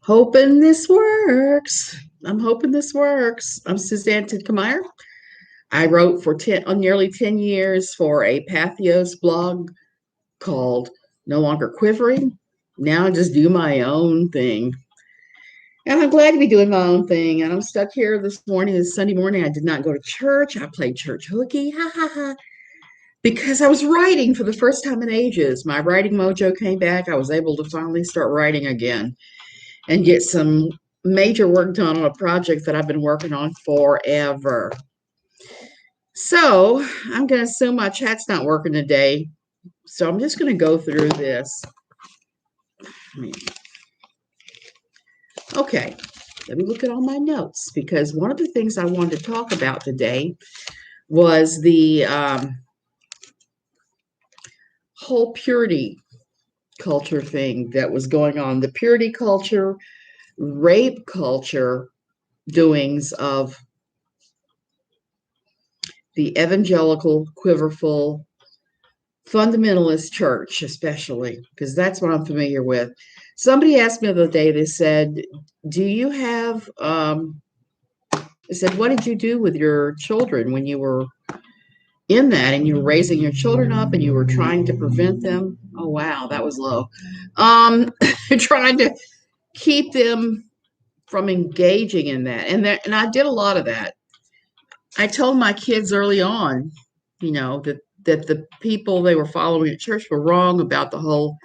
Hoping this works. I'm hoping this works. I'm Suzanne Tidkemeyer. I wrote for nearly 10 years for a Pathos blog called No Longer Quivering. Now I just do my own thing. And I'm glad to be doing my own thing. And I'm stuck here this morning, this Sunday morning. I did not go to church. I played church hooky, ha ha ha, because I was writing for the first time in ages. My writing mojo came back. I was able to finally start writing again and get some major work done on a project that I've been working on forever. So I'm going to assume my chat's not working today. So I'm just going to go through this. Okay, let me look at all my notes because one of the things I wanted to talk about today was the whole purity culture thing that was going on. The purity culture, rape culture doings of the evangelical, quiverful, fundamentalist church, especially, because that's what I'm familiar with. Somebody asked me the other day, they said, do you have, they said, what did you do with your children when you were in that and you were raising your children up and you were trying to prevent them? Oh, wow, that was low. Trying to keep them from engaging in that. And I did a lot of that. I told my kids early on, that the people they were following at church were wrong about the whole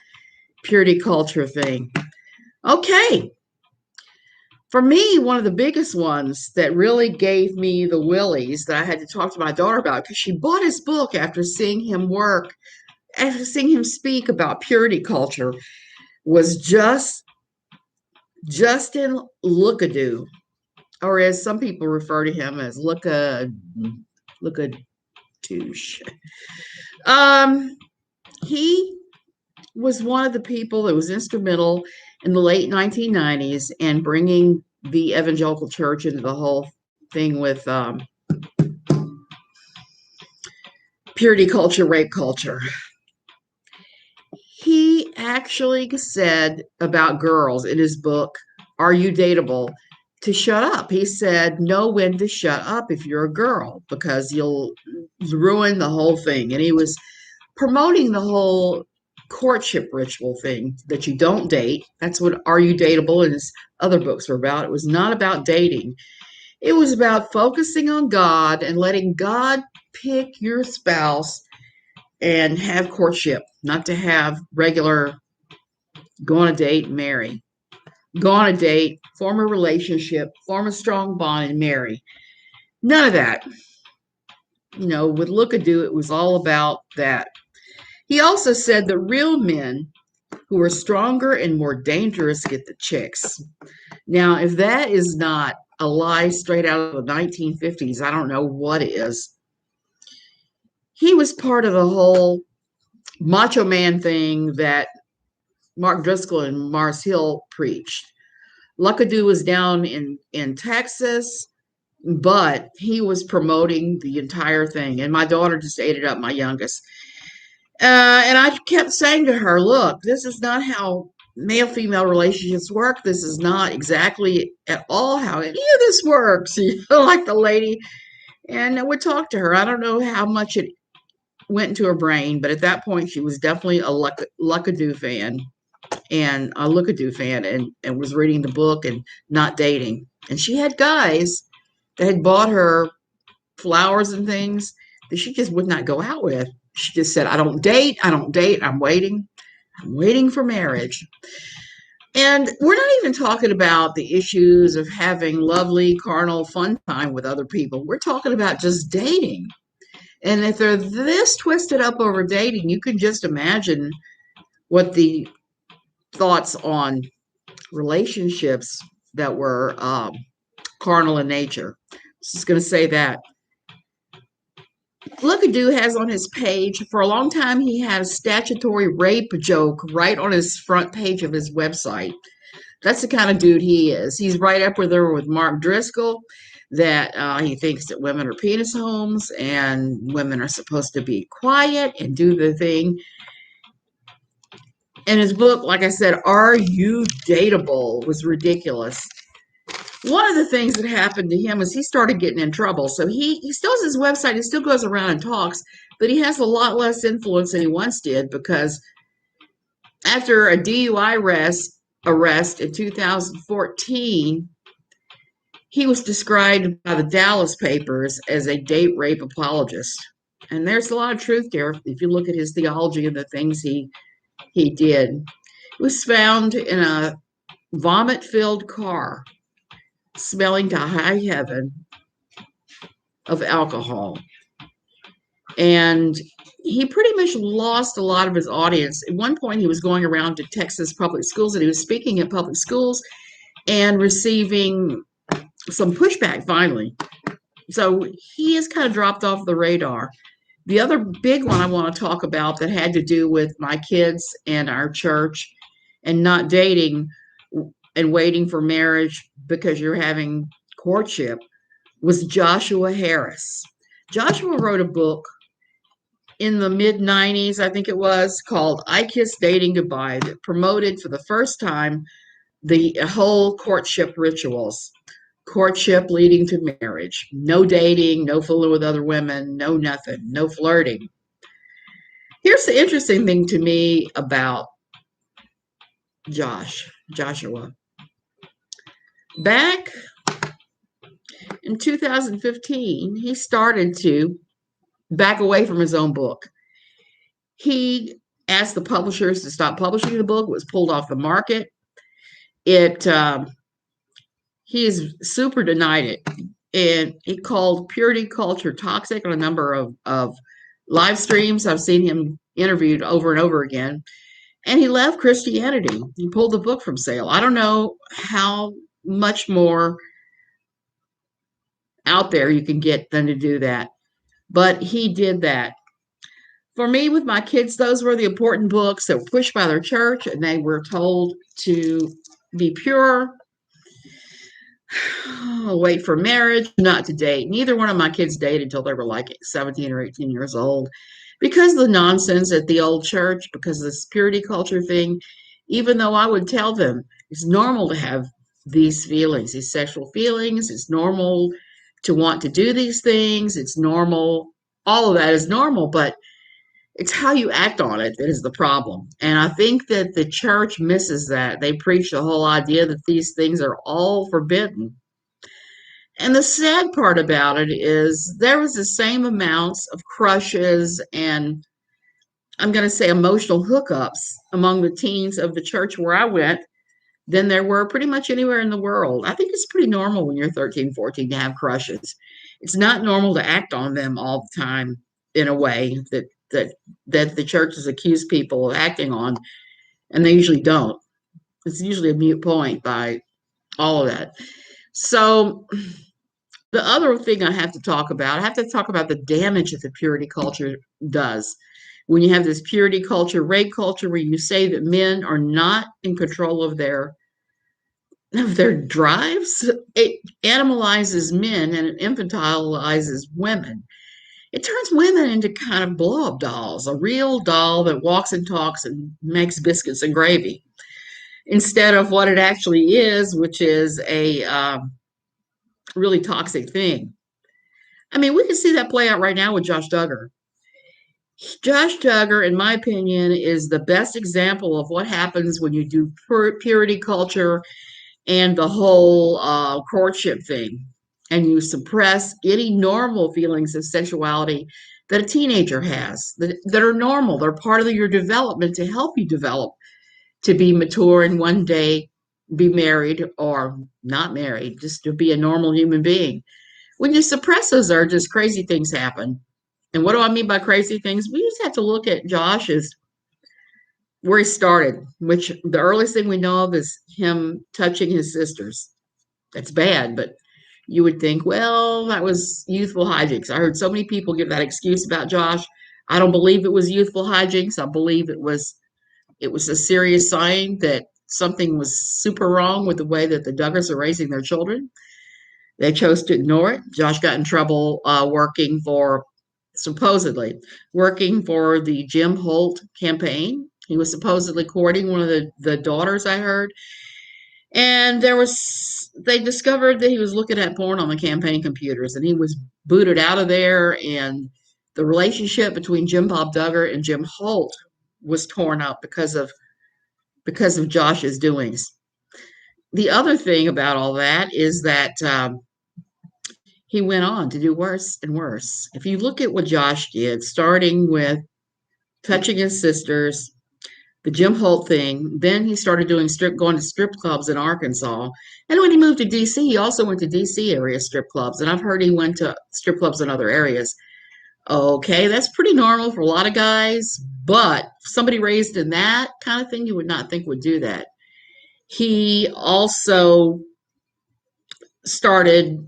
purity culture thing. Okay. For me, one of the biggest ones that really gave me the willies that I had to talk to my daughter about, because she bought his book after seeing him speak about purity culture, was Justin Lookadoo, or as some people refer to him as Lookadoosh. He was one of the people that was instrumental in the late 1990s and bringing the evangelical church into the whole thing with purity culture, rape culture. He actually said about girls in his book, Are You Dateable? To shut up. He said, know when to shut up if you're a girl because you'll ruin the whole thing. And he was promoting the whole courtship ritual thing that you don't date. That's what Are You Dateable and his other books were about. It was not about dating. It was about focusing on God and letting God pick your spouse and have courtship, not to have regular go on a date and marry. Go on a date, form a relationship, form a strong bond, and marry. None of that. With Lookadoo, it was all about that. He also said that real men who are stronger and more dangerous get the chicks. Now, if that is not a lie straight out of the 1950s, I don't know what is. He was part of the whole macho man thing that Mark Driscoll and Mars Hill preached. Lookadoo was down in Texas, but he was promoting the entire thing. And my daughter just ate it up, my youngest. And I kept saying to her, look, this is not how male-female relationships work. This is not exactly at all how any of this works. Like the lady. And I would talk to her. I don't know how much it went into her brain, but at that point, she was definitely a Lookadoo fan. And a Lookadoo fan and was reading the book and not dating. And she had guys that had bought her flowers and things that she just would not go out with. She just said, I don't date. I'm waiting for marriage. And we're not even talking about the issues of having lovely, carnal, fun time with other people. We're talking about just dating. And if they're this twisted up over dating, you can just imagine what the thoughts on relationships that were carnal in nature. I was just going to say that. Lookadoo has on his page, for a long time, he had a statutory rape joke right on his front page of his website. That's the kind of dude he is. He's right up there with Mark Driscoll, that he thinks that women are penis homes and women are supposed to be quiet and do the thing. And his book, like I said, Are You Dateable, was ridiculous. One of the things that happened to him is he started getting in trouble. So he still has his website, he still goes around and talks, but he has a lot less influence than he once did, because after a DUI arrest in 2014, he was described by the Dallas papers as a date rape apologist. And there's a lot of truth there if you look at his theology and the things he did. It was found in a vomit-filled car, smelling to high heaven of alcohol. And he pretty much lost a lot of his audience. At one point, he was going around to Texas public schools, and he was speaking at public schools and receiving some pushback finally. So he has kind of dropped off the radar. The other big one I want to talk about that had to do with my kids and our church and not dating and waiting for marriage because you're having courtship was Joshua Harris. Joshua wrote a book in the mid-90s, I think it was, called I Kiss Dating Goodbye, that promoted for the first time the whole courtship rituals. Courtship leading to marriage. No dating, no fooling with other women, no nothing, no flirting. Here's the interesting thing to me about Joshua. Back in 2015, he started to back away from his own book. He asked the publishers to stop publishing the book. It was pulled off the market. He is super denied it. And he called purity culture toxic on a number of live streams. I've seen him interviewed over and over again. And he left Christianity. He pulled the book from sale. I don't know how much more out there you can get than to do that. But he did that. For me, with my kids, those were the important books that were pushed by their church, and they were told to be pure, wait for marriage, not to date. Neither one of my kids dated until they were like 17 or 18 years old. Because of the nonsense at the old church, because of this purity culture thing, even though I would tell them it's normal to have these feelings, these sexual feelings, it's normal to want to do these things, it's normal, all of that is normal, but it's how you act on it that is the problem. And I think that the church misses that. They preach the whole idea that these things are all forbidden. And the sad part about it is there was the same amounts of crushes and, I'm going to say, emotional hookups among the teens of the church where I went than there were pretty much anywhere in the world. I think it's pretty normal when you're 13, 14 to have crushes. It's not normal to act on them all the time in a way that the churches accuse people of acting on, and they usually don't. It's usually a moot point by all of that. So the other thing I have to talk about the damage that the purity culture does. When you have this purity culture, rape culture, where you say that men are not in control of their drives, it animalizes men and it infantilizes women. It turns women into kind of blow-up dolls, a real doll that walks and talks and makes biscuits and gravy, instead of what it actually is, which is a really toxic thing. I mean, we can see that play out right now with Josh Duggar. Josh Duggar, in my opinion, is the best example of what happens when you do purity culture and the whole courtship thing, and you suppress any normal feelings of sexuality that a teenager has that are normal. They're part of your development to help you develop to be mature and one day be married or not married, just to be a normal human being. When you suppress those urges, crazy things happen. And what do I mean by crazy things? We just have to look at Josh as where he started, which the earliest thing we know of is him touching his sisters. That's bad, but you would think, well, that was youthful hijinks. I heard so many people give that excuse about Josh. I don't believe it was youthful hijinks. I believe it was a serious sign that something was super wrong with the way that the Duggars are raising their children. They chose to ignore it. Josh got in trouble supposedly working for the Jim Holt campaign. He was supposedly courting one of the daughters, I heard. And they discovered that he was looking at porn on the campaign computers, and he was booted out of there. And the relationship between Jim Bob Duggar and Jim Holt was torn up because of Josh's doings. The other thing about all that is that he went on to do worse and worse. If you look at what Josh did, starting with touching his sisters, the Jim Holt thing, then he started going to strip clubs in Arkansas. And when he moved to DC, he also went to DC area strip clubs. And I've heard he went to strip clubs in other areas. Okay, that's pretty normal for a lot of guys, but somebody raised in that kind of thing, you would not think would do that. He also started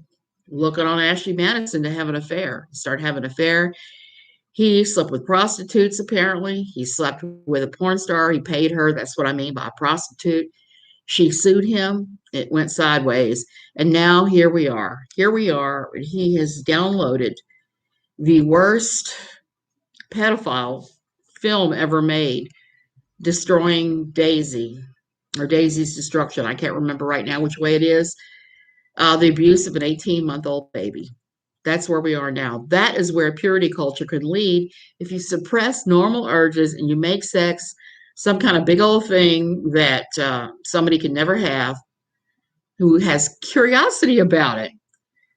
looking on Ashley Madison to have an affair. Started having an affair. He slept with prostitutes, apparently. He slept with a porn star. He paid her. That's what I mean by a prostitute. She sued him. It went sideways. And now here we are. Here we are. He has downloaded the worst pedophile film ever made, Destroying Daisy, or Daisy's Destruction. I can't remember right now which way it is. The abuse of an 18-month-old baby. That's where we are now. That is where purity culture can lead if you suppress normal urges and you make sex some kind of big old thing that somebody can never have, who has curiosity about it.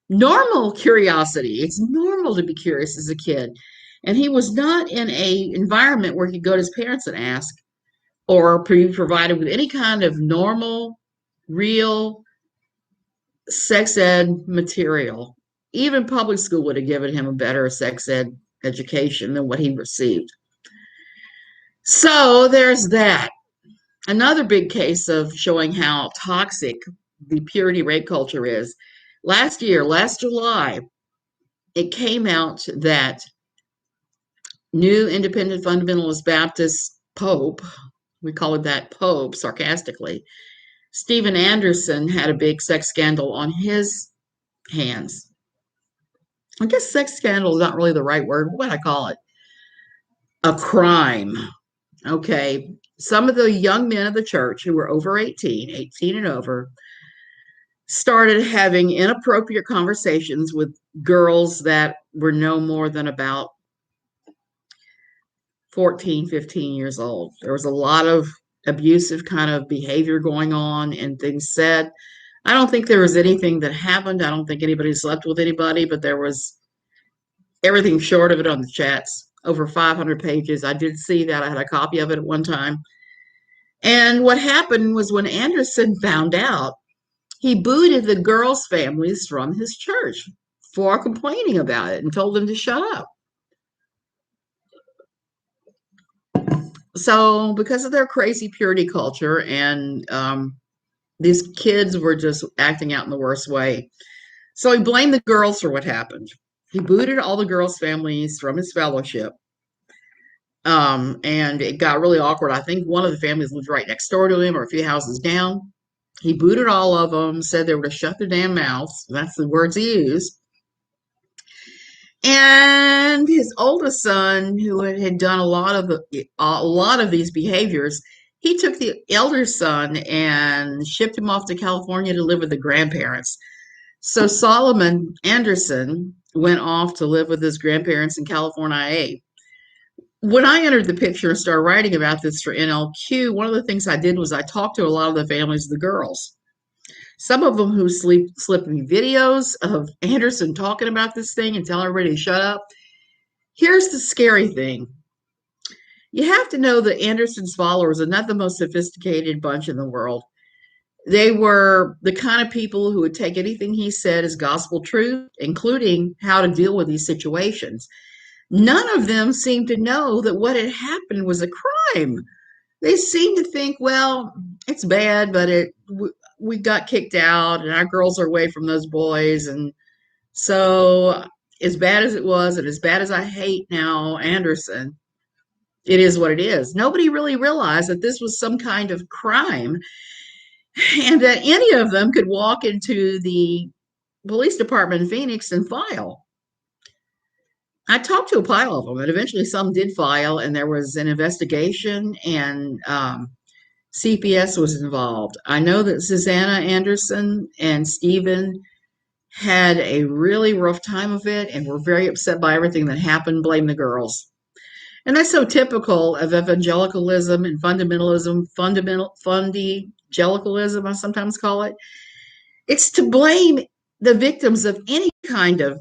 Normal curiosity. It's normal to be curious as a kid. And he was not in a environment where he could go to his parents and ask, or be provided with any kind of normal, real sex ed material. Even public school would have given him a better sex ed education than what he received. So there's that. Another big case of showing how toxic the purity rape culture is. Last July, it came out that new independent fundamentalist Baptist Pope, we call it that Pope sarcastically, Stephen Anderson, had a big sex scandal on his hands. I guess sex scandal is not really the right word. What would I call it? A crime. Okay. Some of the young men of the church who were over 18 and over, started having inappropriate conversations with girls that were no more than about 14, 15 years old. There was a lot of abusive kind of behavior going on and things said. I don't think there was anything that happened. I don't think anybody slept with anybody, but there was everything short of it on the chats. Over 500 pages. I did see that. I had a copy of it at one time. And what happened was when Anderson found out, he booted the girls' families from his church for complaining about it and told them to shut up. So because of their crazy purity culture, and these kids were just acting out in the worst way. So he blamed the girls for what happened. He booted all the girls' families from his fellowship. And it got really awkward. I think one of the families lived right next door to him or a few houses down. He booted all of them, said they were to shut their damn mouths. That's the words he used. And his oldest son, who had done a lot of these behaviors, he took the elder son and shipped him off to California to live with the grandparents. So Solomon Anderson went off to live with his grandparents in California. When I entered the picture and started writing about this for NLQ, one of the things I did was I talked to a lot of the families of the girls. Some of them who slipped me videos of Anderson talking about this thing and telling everybody to shut up. Here's the scary thing. You have to know that Anderson's followers are not the most sophisticated bunch in the world. They were the kind of people who would take anything he said as gospel truth, including how to deal with these situations. None of them seemed to know that what had happened was a crime. They seemed to think, well, it's bad, but we got kicked out and our girls are away from those boys. And so as bad as it was, and as bad as I hate now Anderson, it is what it is. Nobody really realized that this was some kind of crime and that any of them could walk into the police department in Phoenix and file. I talked to a pile of them, and eventually some did file, and there was an investigation, and CPS was involved. I know that Susanna Anderson and Stephen had a really rough time of it and were very upset by everything that happened, blame the girls. And that's so typical of evangelicalism and fundamentalism, I sometimes call it. It's to blame the victims of any kind of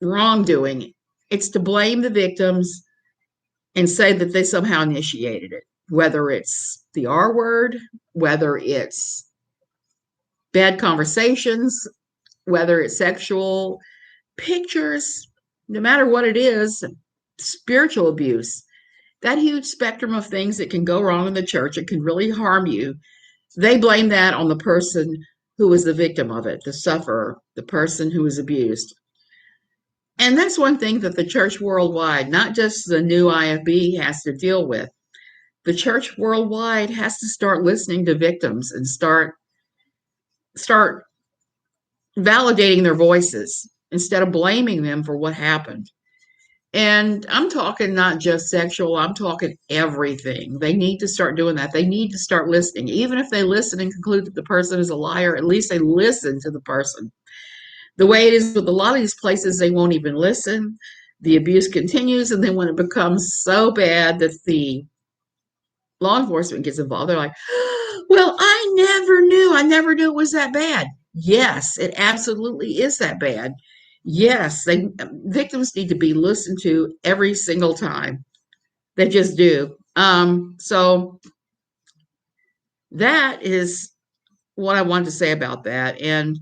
wrongdoing. It's to blame the victims and say that they somehow initiated it, whether it's the R word, whether it's bad conversations, whether it's sexual pictures, no matter what it is, spiritual abuse, that huge spectrum of things that can go wrong in the church, it can really harm you. They blame that on the person who was the victim of it, the sufferer, the person who was abused. And that's one thing that the church worldwide, not just the new IFB, has to deal with. The church worldwide has to start listening to victims and start validating their voices instead of blaming them for what happened. And I'm talking not just sexual, I'm talking everything. They need to start doing that. They need to start listening. Even if they listen and conclude that the person is a liar, at least they listen to the person. The way it is with a lot of these places, they won't even listen. The abuse continues, and then when it becomes so bad that the law enforcement gets involved, they're like, well, I never knew it was that bad. Yes, it absolutely is that bad. Yes, victims need to be listened to every single time. They just do. So that is what I wanted to say about that. And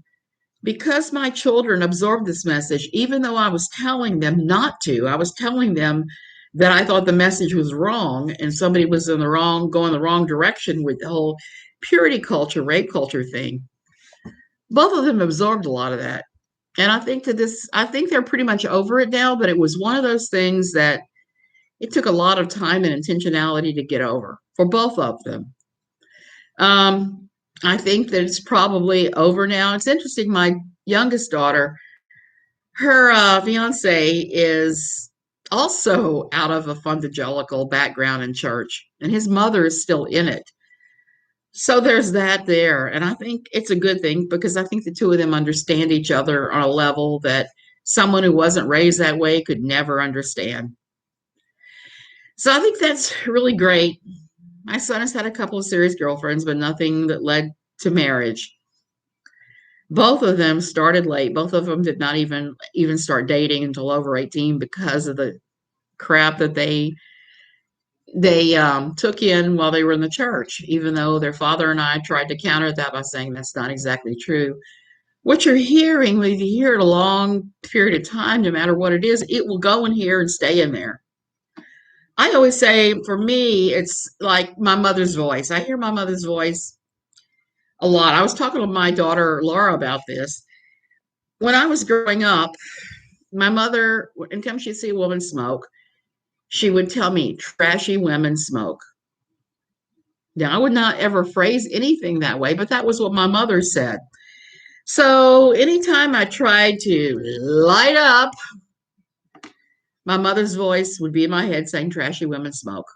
because my children absorbed this message, even though I was telling them not to, I was telling them that I thought the message was wrong and somebody was going the wrong direction with the whole purity culture, rape culture thing. Both of them absorbed a lot of that. And I think they're pretty much over it now, but it was one of those things that it took a lot of time and intentionality to get over for both of them. I think that it's probably over now. It's interesting. My youngest daughter, her fiance is also out of a evangelical background in church, and his mother is still in it. So there's that there. And I think it's a good thing because I think the two of them understand each other on a level that someone who wasn't raised that way could never understand. So I think that's really great. My son has had a couple of serious girlfriends, but nothing that led to marriage. Both of them started late. Both of them did not even start dating until over 18 because of the crap that they took in while they were in the church, even though their father and I tried to counter that by saying that's not exactly true. What you're hearing, when you hear it a long period of time, no matter what it is, it will go in here and stay in there. I always say, for me, it's like my mother's voice. I hear my mother's voice a lot. I was talking to my daughter, Laura, about this. When I was growing up, my mother, anytime she'd see a woman smoke, she would tell me, trashy women smoke. Now, I would not ever phrase anything that way, but that was what my mother said. So anytime I tried to light up, my mother's voice would be in my head saying, trashy women smoke.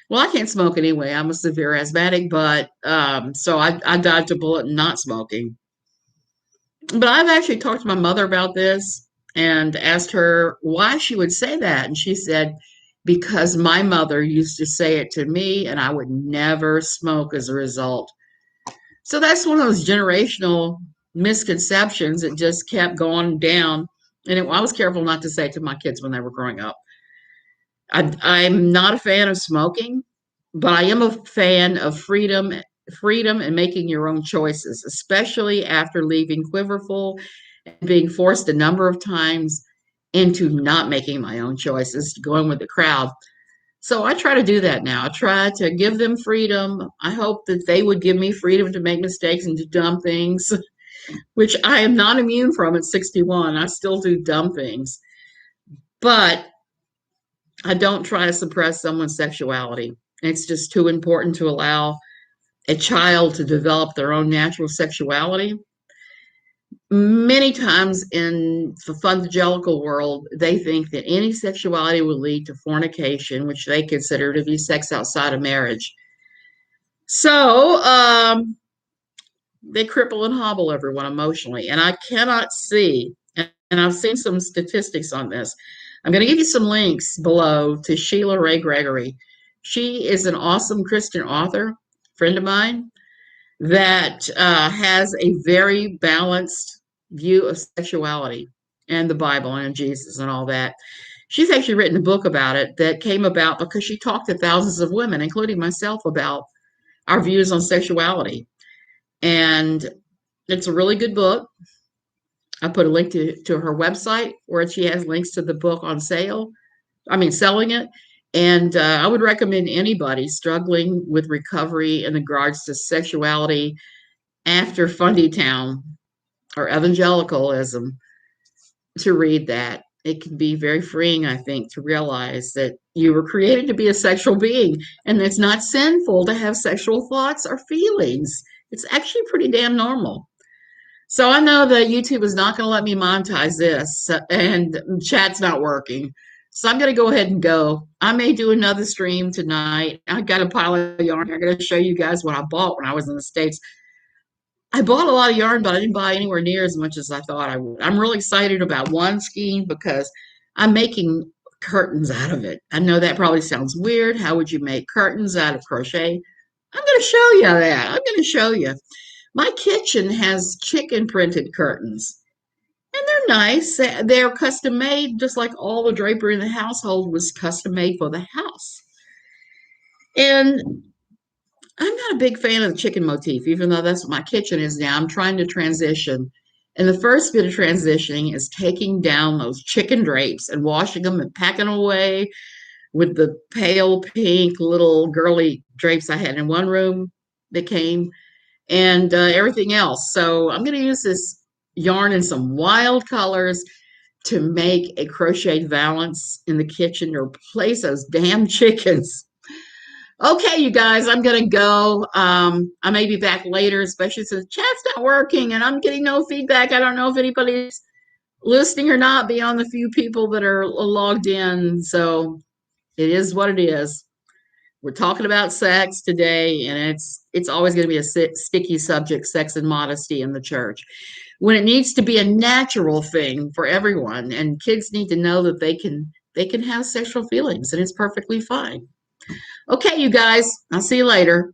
Well, I can't smoke anyway. I'm a severe asthmatic, but so I dodged a bullet not smoking. But I've actually talked to my mother about this and asked her why she would say that. And she said, because my mother used to say it to me and I would never smoke as a result. So that's one of those generational misconceptions that just kept going down. And I was careful not to say it to my kids when they were growing up. I'm not a fan of smoking, but I am a fan of freedom and making your own choices, especially after leaving Quiverful and being forced a number of times into not making my own choices, going with the crowd. So I try to do that now. I try to give them freedom. I hope that they would give me freedom to make mistakes and do dumb things, which I am not immune from at 61. I still do dumb things. But I don't try to suppress someone's sexuality. It's just too important to allow a child to develop their own natural sexuality. Many times in the evangelical world, they think that any sexuality will lead to fornication, which they consider to be sex outside of marriage. So they cripple and hobble everyone emotionally. And I cannot see, and I've seen some statistics on this. I'm going to give you some links below to Sheila Ray Gregory. She is an awesome Christian author, friend of mine, that has a very balanced view of sexuality and the Bible and Jesus and all that. She's actually written a book about it that came about because she talked to thousands of women, including myself, about our views on sexuality. And it's a really good book. I put a link to her website where she has links to the book on sale. I mean, selling it. And I would recommend anybody struggling with recovery in regards to sexuality after Fundy Town or evangelicalism to read that. It can be very freeing, I think, to realize that you were created to be a sexual being and it's not sinful to have sexual thoughts or feelings. It's actually pretty damn normal. So I know that YouTube is not going to let me monetize this and chat's not working. So I'm going to go ahead and go. I may do another stream tonight. I got a pile of yarn. I'm going to show you guys what I bought when I was in the States. I bought a lot of yarn, but I didn't buy anywhere near as much as I thought I would. I'm really excited about one skein because I'm making curtains out of it. I know that probably sounds weird. How would you make curtains out of crochet? I'm going to show you that. I'm going to show you. My kitchen has chicken printed curtains, and they're nice. They're custom made, just like all the drapery in the household was custom made for the house. And I'm not a big fan of the chicken motif, even though that's what my kitchen is now. I'm trying to transition. And the first bit of transitioning is taking down those chicken drapes and washing them and packing them away with the pale pink little girly drapes I had in one room that came and everything else. So I'm going to use this yarn in some wild colors to make a crocheted valance in the kitchen to replace those damn chickens. Okay, you guys, I'm gonna go. I may be back later, especially since chat's not working and I'm getting no feedback. I don't know if anybody's listening or not beyond the few people that are logged in. So it is what it is. We're talking about sex today, and it's always going to be a sticky subject, sex and modesty in the church, when it needs to be a natural thing for everyone, and kids need to know that they can have sexual feelings, and it's perfectly fine. Okay, you guys, I'll see you later.